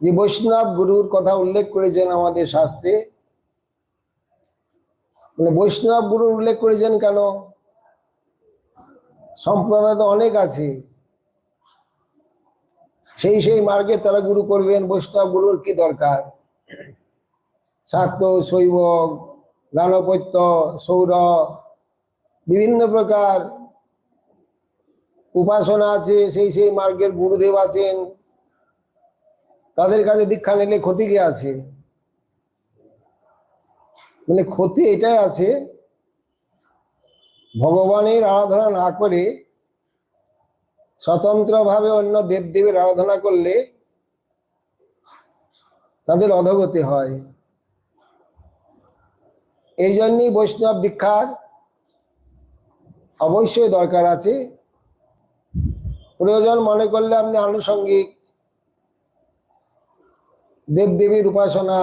যে বৈষ্ণব গুরুর কথা উল্লেখ করেছেন আমাদের শাস্ত্রে, মানে বৈষ্ণব গুরুর উল্লেখ করেছেন কেন? সম্প্রদায় তো অনেক আছে, সেই মার্গে তারা গুরু করবেন। বৈষ্ণব গুরুর কি দরকার? শাক্ত, শৈব, গানপত্য, সৌর, বিভিন্ন প্রকার উপাসনা আছে, সেই মার্গের গুরুদেব আছেন। তাদের কাছে দীক্ষা নিলে ক্ষতি কি আছে? মানে ক্ষতি এটাই আছে, ভগবানের আরাধনা না করে স্বতন্ত্রভাবে অন্য দেবদেবীর আরাধনা করলে তাদের অধগতি হয়। এই জন্যই বৈষ্ণব দীক্ষার অবশ্যই দরকার আছে। প্রয়োজন মনে করলে আপনি আনুষঙ্গিক দেবদেবীর উপাসনা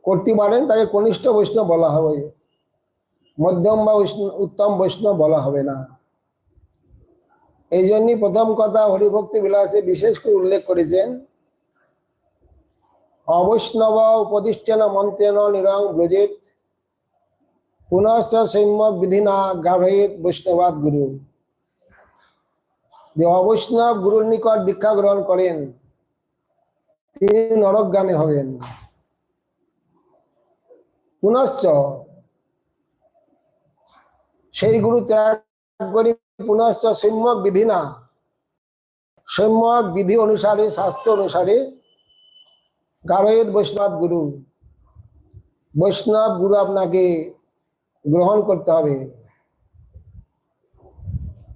করতে পারেন, তাকে কনিষ্ঠ বৈষ্ণব বলা হবে, মধ্যম বা উত্তম বৈষ্ণব বলা হবে না। এই জন্যই প্রথম কথা হরিভক্তি বিলাসে বিশেষ করে উল্লেখ করেছেন, অবৈষ্ণব উপদিষ্টেন মন্ত্রেণ নিরং ব্রজেত পুনশ্চ সম্যক বিধিনা গাভেত বৈষ্ণবাদ গুরু। যে অবৈষ্ণব গুরুর নিকট দীক্ষা গ্রহণ করেন তিনি নরকগামী হবেন। পুনশ্চ সেই গুরু ত্যাগ করি পুনশ্চ সম্যক বিধি না, সম্যক বিধি অনুসারে শাস্ত্র অনুসারে গারয়েত বৈষ্ণব গুরু, বৈষ্ণব গুরু আপনাকে গ্রহণ করতে হবে।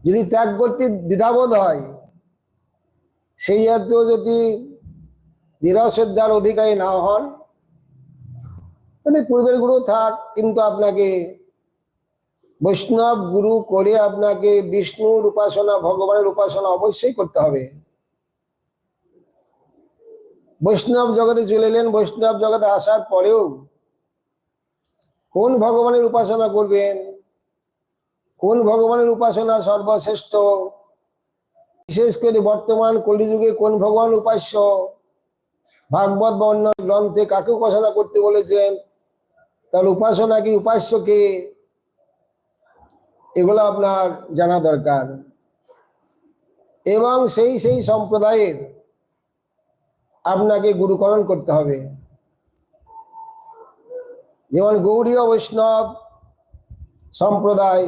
যদি ত্যাগ করতে দ্বিধাবোধ হয়, সেই জাতীয় যদি দৃঢ় শ্রদ্ধার অধিকারী না হন, তাহলে পূর্বের গুরু থাক, কিন্তু আপনাকে বৈষ্ণব গুরু করে আপনাকে বিষ্ণুর উপাসনা, ভগবানের উপাসনা অবশ্যই করতে হবে। বৈষ্ণব জগতে চলে এলেন, বৈষ্ণব জগতে আসার পরেও কোন ভগবানের উপাসনা করবেন, কোন ভগবানের উপাসনা সর্বশ্রেষ্ঠ, বিশেষ করে বর্তমান কলিযুগে কোন ভগবান উপাস্য, ভাগবত বা অন্য গ্রন্থে কাকে উপাসনা করতে বলেছেন, তার উপাসনা কি, উপাস্য কে, এগুলো আপনার জানা দরকার। এবং সেই সম্প্রদায়ের আপনাকে গুরুকরণ করতে হবে। যেমন গৌড়ীয় বৈষ্ণব সম্প্রদায়,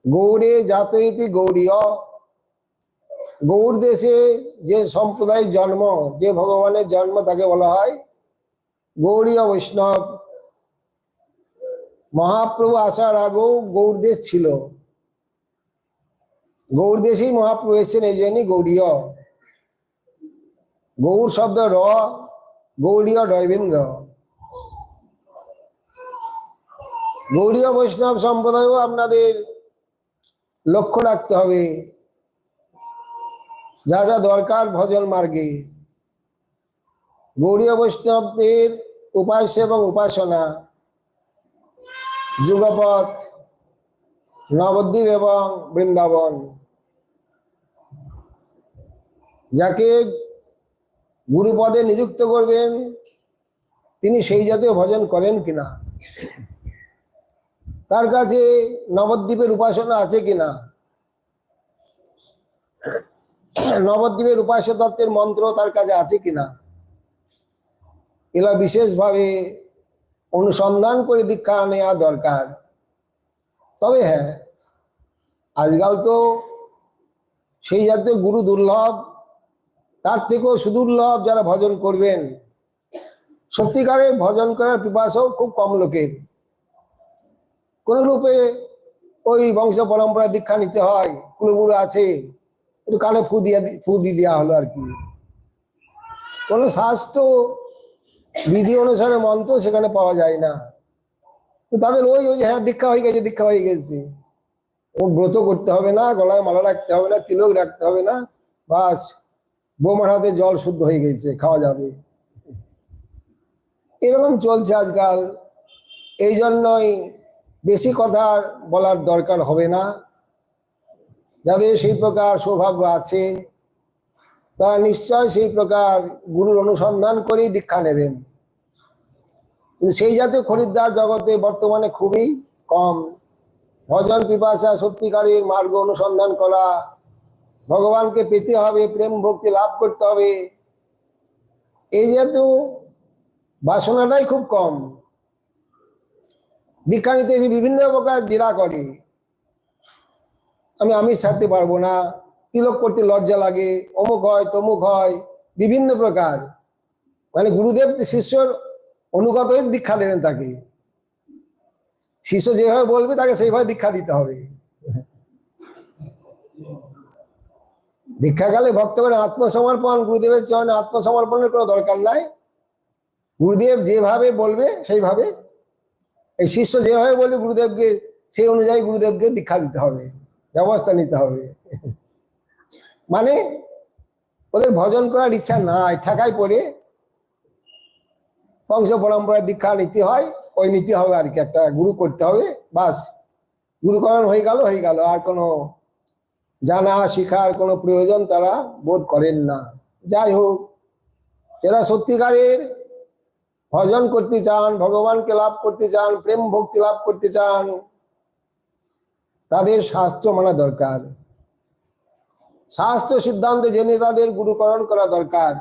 গৌড়ে জাতয়িতি গৌড়ীয়, গৌড় দেশে যে সম্প্রদায়ের জন্ম, যে ভগবানের জন্ম, তাকে বলা হয় গৌড়ীয় বৈষ্ণব। মহাপ্রভু আসার আগেও গৌড় দেশ ছিল, গৌড় দেশেই মহাপ্রভু এসেছেন, এই জন্যই গৌড়ীয়। গৌড় শব্দ র, গৌড়ীয় রবীন্দ্র। গৌড়ীয় বৈষ্ণব সম্প্রদায়ও আপনাদের লক্ষ্য রাখতে হবে, যা যা দরকার ভজন মার্গে। গৌড়ীয় বৈষ্ণবের উপাস্য এবং উপাসনা, যুগপথ, নবদ্বীপ এবং বৃন্দাবন। যাকে গুরুপদে নিযুক্ত করবেন তিনি সেই জাতীয় ভজন করেন কিনা, তার কাছে নবদ্বীপের উপাসনা আছে কিনা, নবদ্বীপের উপাস্য তত্ত্বের মন্ত্র তার কাছে আছে কিনা, এগুলা বিশেষভাবে অনুসন্ধান করে দীক্ষা নেওয়া দরকার। তবে হ্যাঁ, আজকাল তো সেই জাতীয় গুরু দুর্লভ, তার থেকেও সুদুর্লভ যারা ভজন করবেন। সত্যিকারের ভজন করার পিপাসাও খুব কম লোকের। কোন রূপে ওই বংশ পরম্পরা দীক্ষা নিতে হয়, কুলগুরু আছে, একটু কানে ফু দিয়ে দেওয়া হলো আর কি। কোন শাস্ত্র বিধি অনুসারে মন্ত্র সেখানে পাওয়া যায় না। তাদের ওই হ্যাঁ দীক্ষা হয়ে গেছে, দীক্ষা হয়ে গেছে, ও ব্রত করতে হবে না, গলায় মালা রাখতে হবে না, তিলক রাখতে হবে না, বাস বোমার হাতে জল শুদ্ধ হয়ে গেছে, খাওয়া যাবে। এরকম চলছে আজকাল। এই জন্যই বেশি কথা বলার দরকার হবে না। যাদের সেই প্রকার সৌভাগ্য আছে তারা নিশ্চয় সেই প্রকার গুরুর অনুসন্ধান করেই দীক্ষা নেবেন। কিন্তু সেই জাতীয় খরিদ্দার জগতে বর্তমানে খুবই কম। ভজন পিপাসা, সত্যিকারের মার্গ অনুসন্ধান করা, ভগবানকে পেতে হবে, প্রেম ভক্তি লাভ করতে হবে, এই যেহেতু বাসনাটাই খুব কম। দীক্ষা নিতে এসে বিভিন্ন প্রকার দ্বিধা করে, আমি আমিষ ছাড়তে পারবো না, তিলক করতে লজ্জা লাগে, অমুক হয় তমুক হয়, বিভিন্ন প্রকার। মানে গুরুদেব শিষ্যর অনুগত হয়ে দীক্ষা দেবেন তাকে, শিষ্য যেভাবে বলবে তাকে সেইভাবে দীক্ষা দিতে হবে। দীক্ষাকালে ভক্ত করে আত্মসমর্পণ, গুরুদেবের চরণে আত্মসমর্পণের কোনো দরকার নাই। গুরুদেব যেভাবে বলবে সেইভাবে, এই শিষ্য যেভাবে বলবে গুরুদেবকে সেই অনুযায়ী গুরুদেবকে দীক্ষা দিতে হবে, ব্যবস্থা নিতে হবে। মানে ওদের ভজন করার ইচ্ছা নাই, ঠেকায় পড়ে বংশ পরম্পরায় দীক্ষা নিতে হয়, ওই নিতে হবে আর কি, একটা গুরু করতে হবে, বাস গুরুকরণ হয়ে গেল। আর কোনো জানা শিখার কোনো প্রয়োজন তারা বোধ করেন না। যাই হোক, এরা সত্যিকারের ভজন করতে চান, ভগবানকে লাভ করতে চান, প্রেম ভক্তি লাভ করতে চান, তাদের শাস্ত্র মানা দরকার, শাস্ত্র সিদ্ধান্ত জেনে তাদের গুরুকরণ করা দরকার।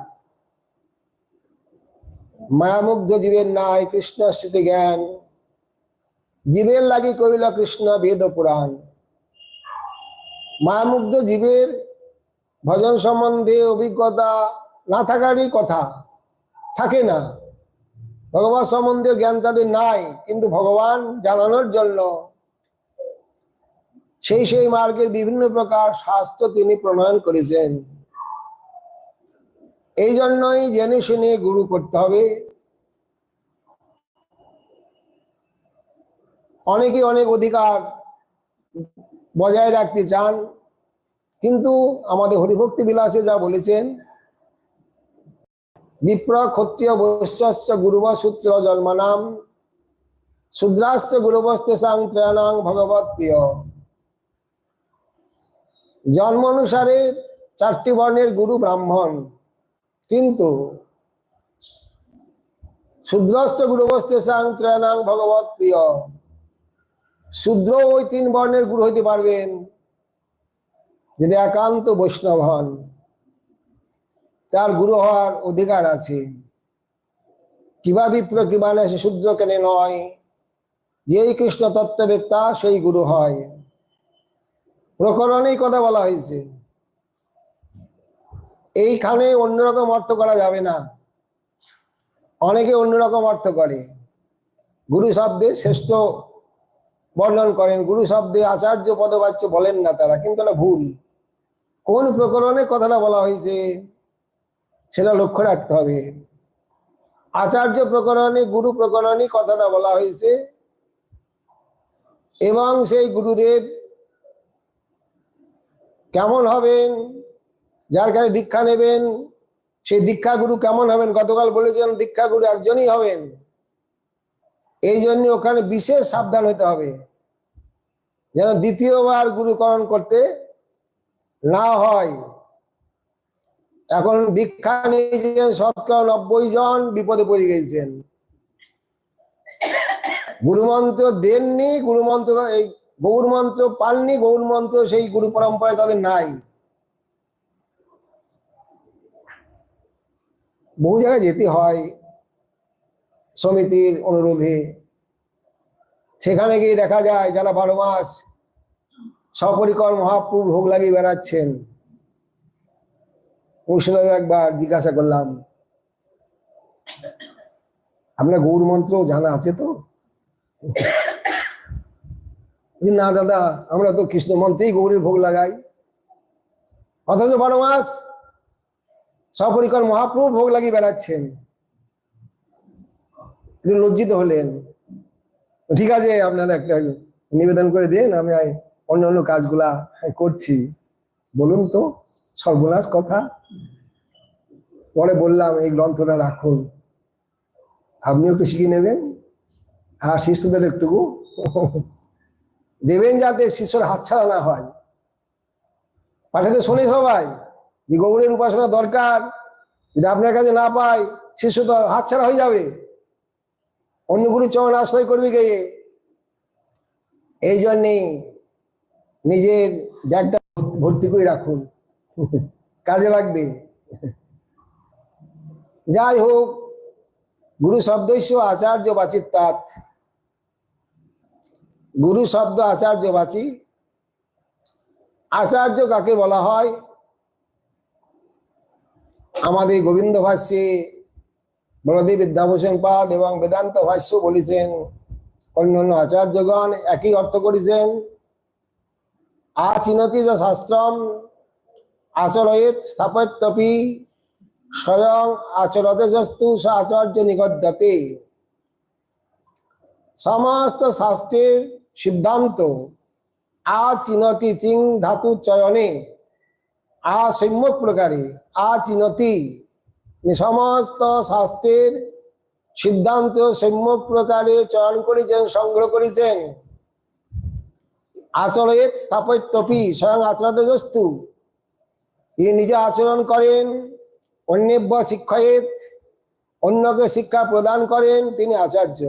মায়ামুগ্ধ জীবের নাই কৃষ্ণ স্মৃতি জ্ঞান, জীবের লাগি কইল কৃষ্ণ বেদ পুরাণ। মায়ামুগ্ধ জীবের ভজন সম্বন্ধে অভিজ্ঞতা না থাকারই কথা, থাকে না। ভগবান সম্বন্ধে জ্ঞান তাদের নাই, কিন্তু ভগবান জানানোর জন্য সেই মার্গের বিভিন্ন প্রকার শাস্ত্র তিনি প্রণয়ন করেছেন। এই জন্যই জেনে শুনে গুরু করতে হবে। অনেকে অনেক অধিকার বজায় রাখতে চান, কিন্তু আমাদের হরিভক্তি বিলাসে যা বলেছেন, বিপ্র ক্ষত্রিয় বৈশ্যশ্চ গুরুব সূত্র জন্মানাম শূদ্রাশ্চ গুরুবস্তেষাং ত্রয়াণাং ভগবৎ প্রিয়। জন্ম অনুসারে 4টি বর্ণের গুরু ব্রাহ্মণ, কিন্তু শূদ্রশ্চ গুরুবস্তেষাং ত্রয়াণাং ভগবৎ প্রিয়। শূদ্র ওই 3 বর্ণের গুরু হইতে পারবেন যদি একান্ত বৈষ্ণব হন, তার গুরু হওয়ার অধিকার আছে। কিবা বিপ্র কিবা না, সে শূদ্র কেনে নয়, যেই কৃষ্ণ তত্ত্ববেত্তা সেই গুরু হয়। প্রকরণেই কথা বলা হয়েছে, এইখানে অন্যরকম অর্থ করা যাবে না। অনেকে অন্যরকম অর্থ করে, গুরু শব্দে শ্রেষ্ঠ বর্ণন করেন, গুরু শব্দে আচার্য পদবাচ্য বলেন না তারা, কিন্তু এটা ভুল। কোন প্রকরণে কথাটা বলা হয়েছে সেটা লক্ষ্য রাখতে হবে। আচার্য প্রকরণে, গুরু প্রকরণে কথাটা বলা হয়েছে, এবং সেই গুরুদেব কেমন হবেন, যার কাছে দীক্ষা নেবেন সেই দীক্ষা গুরু কেমন হবেন, গতকাল বলেছেন দীক্ষা গুরু একজনই হবেন। এই জন্য ওখানে বিশেষ সাবধান হতে হবে, যেন দ্বিতীয়বার গুরুকরণ করতে না হয়। এখন দীক্ষা নিয়েছেন 90 জন, বিপদে পড়ে গেছেন। গুরুমন্ত্র দেননি, গুরুমন্ত্র এই গৌর মন্ত্র পাননি, গৌর মন্ত্র সেই গুরু পরম্পরায় তাদের নাই। বহু জায়গায় যেতে হয় সমিতির অনুরোধে, সেখানে গিয়ে দেখা যায় যারা 12 মাস সপরিকর মহাপ্রভু ভোগ লাগিয়ে বেড়াচ্ছেন। কৌশলে একবার জিজ্ঞাসা করলাম, আপনার গৌর মন্ত্র জানা আছে তো? না দাদা, আমরা তো কৃষ্ণ মন্ত্রেই গৌরের ভোগ লাগাই। অথচ 12 মাস সপরিকর মহাপ্রভু ভোগ লাগিয়ে বেড়াচ্ছেন। একটু লজ্জিত হলেন। ঠিক আছে, আপনারা একটা নিবেদন করে দিন, আমি অন্য কাজগুলা করছি। বলুন তো, সর্বনাশ কথা। পরে বললাম, এই গ্রন্থটা রাখুন, আপনি একটু শিখে নেবেন, আর শিষ্যদের একটু দেবেন, যাতে শিষ্যর হাতছাড়া না হয়। পাঠাতে শোনে সবাই যে গৌড়ের উপাসনা দরকার, যদি আপনার কাছে না পায় শিষ্য তো হাতছাড়া হয়ে যাবে, অন্য গুরু চরণ আশ্রয় করবে গিয়ে। এই জন্যে নিজের ব্যাগটা ভর্তি করে রাখুন, কাজে লাগবে। যাই হোক, গুরু শব্দস্য আচার্য বাচিত্বাৎ, গুরু শব্দ আচার্য বাচি। আচার্য কাকে বলা হয়? আমাদের গোবিন্দ ভাষ্যে বলদেব বিদ্যাভূষণ পাদ এবং বেদান্ত ভাষ্য বলেছেন, অন্যান্য আচার্যগণ একই অর্থ করেছেন। আচিনতি যা শাস্ত্রম আচরয়েত স্থাপত্যপি স্বয়ং আচরতে যস্তু স আচার্য নিগদ্যতে। সমস্ত শাস্ত্রের সিদ্ধান্ত আচিনতি চিং ধাতু চয়নে সম্যক প্রকারে আচিনতি, সমস্ত শাস্ত্রের সিদ্ধান্ত সম্যক প্রকারে চয়ন করেছেন, সংগ্রহ করেছেন। আচরয়েত স্থাপত্যপি স্বয়ং আচরতে যস্তু, তিনি নিজে আচরণ করেন। অন্যেব্য শিক্ষয়েত, অন্যকে শিক্ষা প্রদান করেন, তিনি আচার্য।